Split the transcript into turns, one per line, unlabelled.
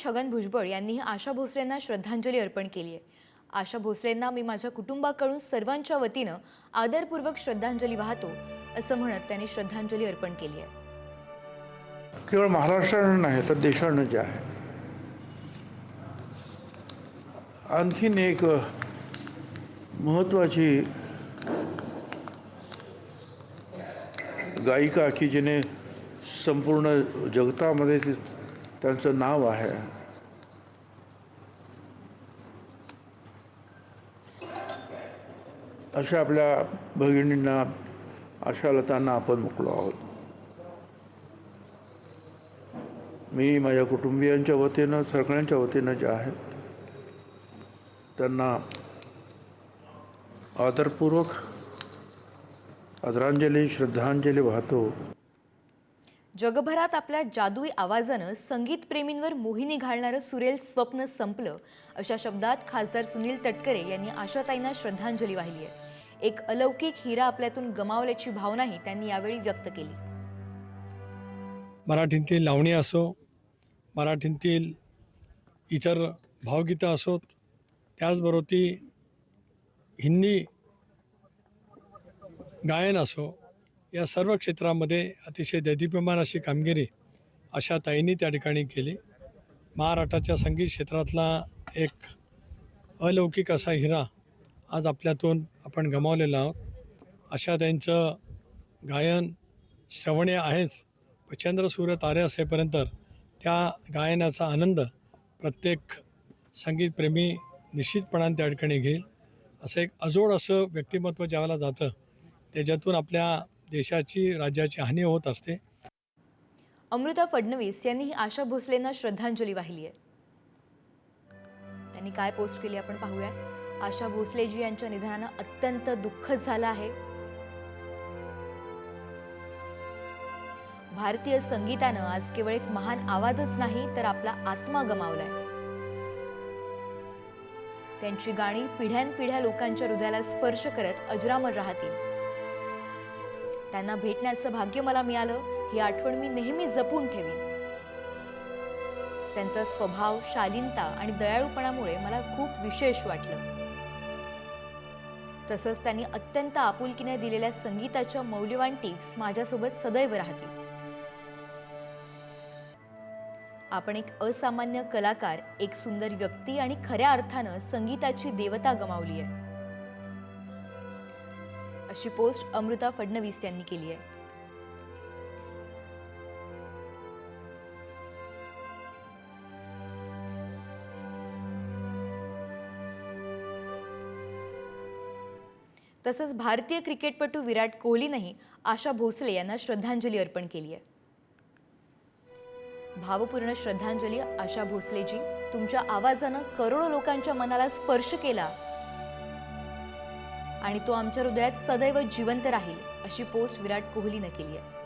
छगन भुजबळ यांनी आशा भोसलेंना श्रद्धांजली अर्पण केली आहे। आशा भोसलेंना मी माझ्या कुटुंबाकडून सर्वांच्या वतीनं आदरपूर्वक श्रद्धांजली वाहतो असं म्हणत त्यांनी श्रद्धांजली अर्पण केली आहे।
केवळ महाराष्ट्रानं नाही तर देशानं जे आहे आणखीन एक महत्त्वाची गायिका की जिने संपूर्ण जगतामध्ये त्यांचं नाव आहे, अशा आपल्या भगिनींना आशालतांना आपण मुकलो आहोत। मी माझ्या कुटुंबियांच्या वतीनं सगळ्यांच्या वतीनं जे आहे त्यांना आदरपूर्वक आदरांजली श्रद्धांजली वाहतो।
जगभरात आपल्या जादुई आवाजानं संगीत प्रेमींवर मोहिनी घालणारं सुरेल स्वप्न संपलं, अशा शब्दात खासदार सुनील तटकरे यांनी आशाताईंना श्रद्धांजली वाहिली आहे। एक अलौकिक हिरा आपल्यातून गमावल्याची भावनाही त्यांनी यावेळी व्यक्त केली।
मराठीतील लावणी असो, मराठीतील इतर भावगीतं असोत, त्याचबरोबर ती हिंदी गायन असो, या सर्व क्षेत्रामध्ये अतिशय दैदिप्यमान अशी कामगिरी आशाताईंनी त्या ठिकाणी केली। महाराष्ट्राच्या संगीत क्षेत्रातला एक अलौकिक असा हिरा आज आपल्यातून आपण गमावलेला आहोत। आशाताईंचं गायन श्रवणीय आहेच, पण चंद्र सूर्य तारे असेपर्यंत त्या गायनाचा आनंद प्रत्येक संगीतप्रेमी निश्चितपणाने त्या ठिकाणी घेईल। असं एक अजोड असं व्यक्तिमत्व ज्यावेळेला जातं त्याच्यातून आपल्या देशाची राज्याची हानी होत असते।
अमृता फडणवीस यांनी आशा भोसलेंना श्रद्धांजली वाहिली आहे। त्यांनी काय पोस्ट केली आपण पाहूयात। आशा भोसलेजी यांच्या निधनानं अत्यंत दुःख झालं आहे। भारतीय संगीतानं आज केवळ एक महान आवाजच नाही तर आपला आत्मा गमावलाय। त्यांची गाणी पिढ्यानपिढ्या लोकांच्या हृदयाला स्पर्श करत अजरामर राहतील। त्यांना भेटण्याचं भाग्य मला मिळालं, ही आठवण मी नेहमी जपून ठेवीन। त्यांचा स्वभाव, शालीनता आणि दयाळूपणामुळे मला खूप विशेष वाटलं। तसंच त्यांनी अत्यंत आपुलकीने दिलेल्या संगीताच्या मौल्यवान टिप्स माझ्यासोबत सदैव राहतील। आपण एक असामान्य कलाकार, एक सुंदर व्यक्ती आणि खऱ्या अर्थानं संगीताची देवता गमावली आहे, अशी पोस्ट अमृता फडणवीस यांनी केली आहे। तसंच भारतीय क्रिकेटपटू विराट कोहलीनंही आशा भोसले यांना श्रद्धांजली अर्पण केली आहे। भावपूर्ण श्रद्धांजली आशा भोसलेजी, तुमच्या आवाजानं करोडो लोकांच्या मनाला स्पर्श केला आणि तो आमच्या हृदयात सदैव जिवंत राहील, अशी पोस्ट विराट कोहलीने केली आहे।